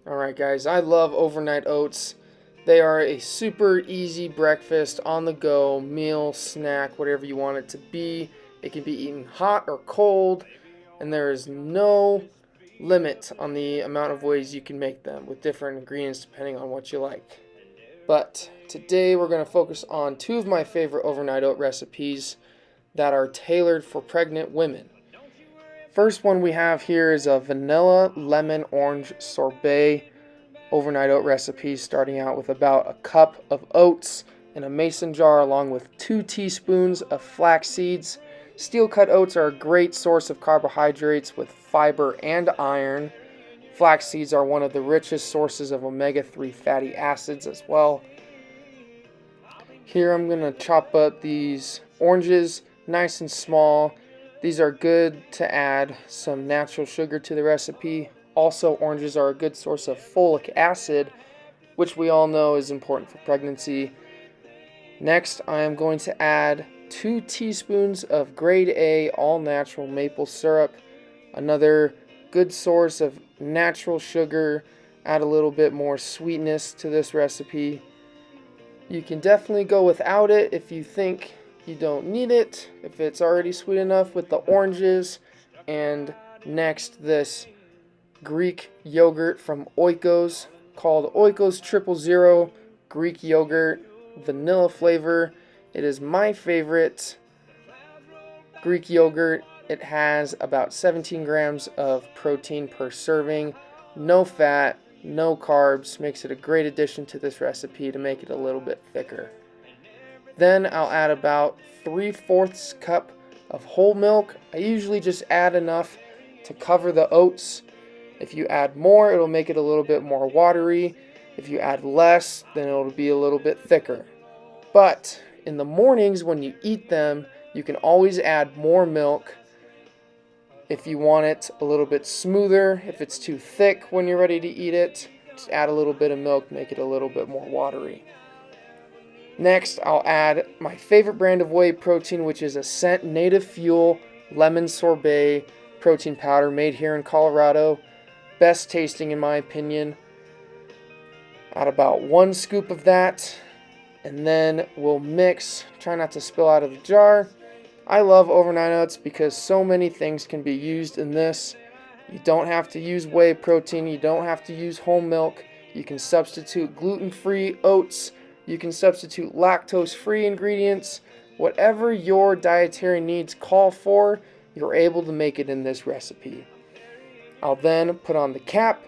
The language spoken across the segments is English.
Alright guys, I love overnight oats. They are a super easy breakfast, on the go, meal, snack, whatever you want it to be. It can be eaten hot or cold, and there is no limit on the amount of ways you can make them with different ingredients depending on what you like. But today we're going to focus on two of my favorite overnight oat recipes that are tailored for pregnant women. First one we have here is a vanilla lemon orange sorbet overnight oat recipe, starting out with about a cup of oats in a mason jar along with 2 teaspoons of flax seeds. Steel cut oats are a great source of carbohydrates with fiber and iron. Flax seeds are one of the richest sources of omega-3 fatty acids as well. Here I'm going to chop up these oranges nice and small. These are good to add some natural sugar to the recipe. Also, oranges are a good source of folic acid, which we all know is important for pregnancy. Next, I am going to add 2 teaspoons of grade A all-natural maple syrup, another good source of natural sugar. Add a little bit more sweetness to this recipe. You can definitely go without it if you think you don't need it, if it's already sweet enough with the oranges. And next, this Greek yogurt from Oikos called Oikos 000 Greek yogurt, vanilla flavor. It is my favorite Greek yogurt. It has about 17 grams of protein per serving, no fat, no carbs, makes it a great addition to this recipe to make it a little bit thicker. Then I'll add about 3/4 cup of whole milk. I usually just add enough to cover the oats. If you add more, it'll make it a little bit more watery. If you add less, then it'll be a little bit thicker. But in the mornings when you eat them, you can always add more milk if you want it a little bit smoother. If it's too thick when you're ready to eat it, just add a little bit of milk, make it a little bit more watery. Next, I'll add my favorite brand of whey protein, which is Ascent Native Fuel Lemon Sorbet protein powder, made here in Colorado. Best tasting in my opinion. Add about 1 scoop of that, and then we'll mix. Try not to spill out of the jar. I love overnight oats because so many things can be used in this. You don't have to use whey protein. You don't have to use whole milk. You can substitute gluten-free oats. You can substitute lactose-free ingredients. Whatever your dietary needs call for, you're able to make it in this recipe. I'll then put on the cap,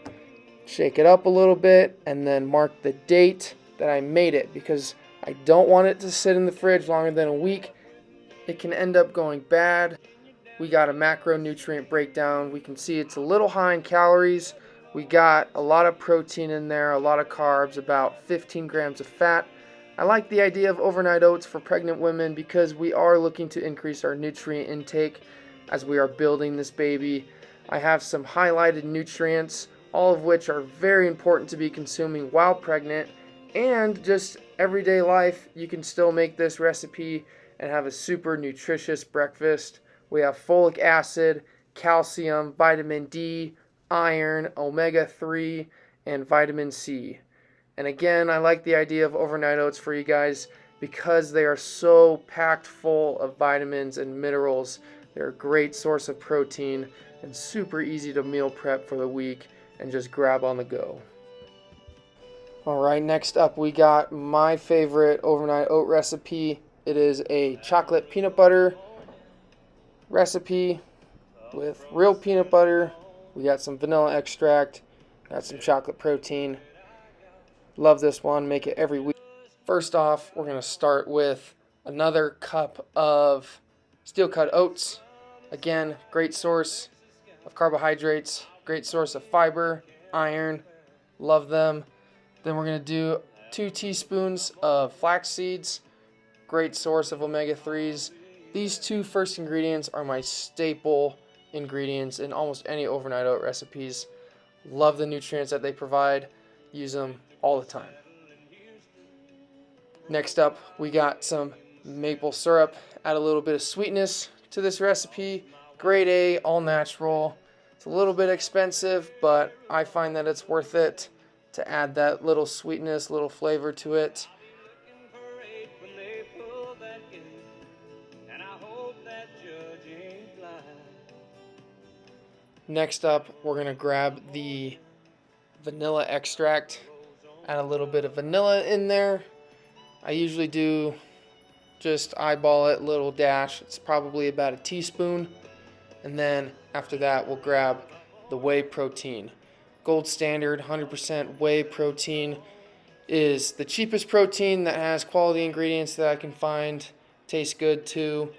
shake it up a little bit, and then mark the date that I made it, because I don't want it to sit in the fridge longer than a week. It can end up going bad. We got a macronutrient breakdown. We can see it's a little high in calories. We got a lot of protein in there, a lot of carbs, about 15 grams of fat. I like the idea of overnight oats for pregnant women because we are looking to increase our nutrient intake as we are building this baby. I have some highlighted nutrients, all of which are very important to be consuming while pregnant, and just everyday life. You can still make this recipe and have a super nutritious breakfast. We have folic acid, calcium, vitamin D, iron, omega-3, and vitamin C. And again, I like the idea of overnight oats for you guys because they are so packed full of vitamins and minerals. They're a great source of protein and super easy to meal prep for the week and just grab on the go. Alright, next up we got my favorite overnight oat recipe. It is a chocolate peanut butter recipe with real peanut butter. We got some vanilla extract, got some chocolate protein. Love this one, make it every week. First off, we're going to start with another cup of steel cut oats. Again, great source of carbohydrates, great source of fiber, iron, love them. Then we're going to do 2 teaspoons of flax seeds, great source of omega-3s. These 2 first ingredients are my staple ingredients in almost any overnight oat recipes. Love the nutrients that they provide, use them all the time. Next up, we got some maple syrup. Add a little bit of sweetness to this recipe. Grade A, all natural. It's a little bit expensive, but I find that it's worth it to add that little sweetness, little flavor to it. Next up, we're going to grab the vanilla extract, add a little bit of vanilla in there. I usually do just eyeball it, little dash. It's probably about a teaspoon. And then after that, we'll grab the whey protein. Gold standard 100% whey protein is the cheapest protein that has quality ingredients that I can find. Tastes good too.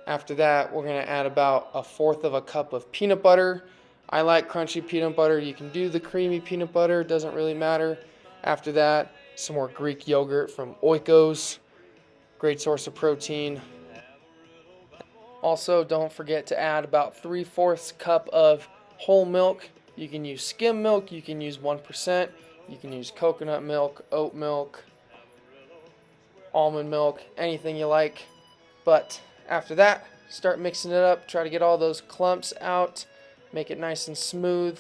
After that, we're going to add about 1/4 cup of peanut butter. I like crunchy peanut butter. You can do the creamy peanut butter, it doesn't really matter. After that, some more Greek yogurt from Oikos. Great source of protein. Also, don't forget to add about 3/4 cup of whole milk. You can use skim milk, you can use 1%, you can use coconut milk, oat milk, almond milk, anything you like. But after that, start mixing it up, try to get all those clumps out, make it nice and smooth,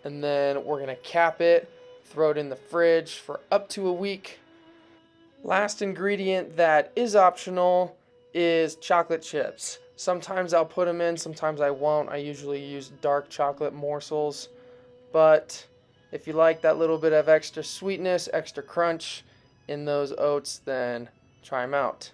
and then we're going to cap it, throw it in the fridge for up to a week. Last ingredient that is optional is chocolate chips. Sometimes I'll put them in, sometimes I won't. I usually use dark chocolate morsels. But if you like that little bit of extra sweetness, extra crunch in those oats, then try them out.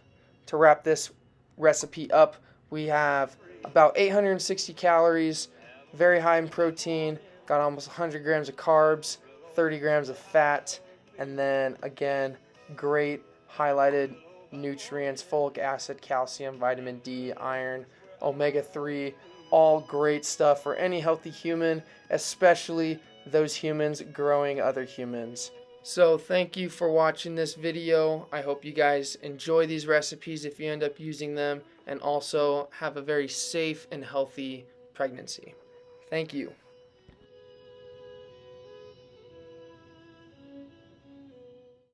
To wrap this recipe up, we have about 860 calories, very high in protein, got almost 100 grams of carbs, 30 grams of fat, and then again, great highlighted nutrients, folic acid, calcium, vitamin D, iron, omega-3, all great stuff for any healthy human, especially those humans growing other humans. So thank you for watching this video. I hope you guys enjoy these recipes if you end up using them, and also have a very safe and healthy pregnancy. Thank you.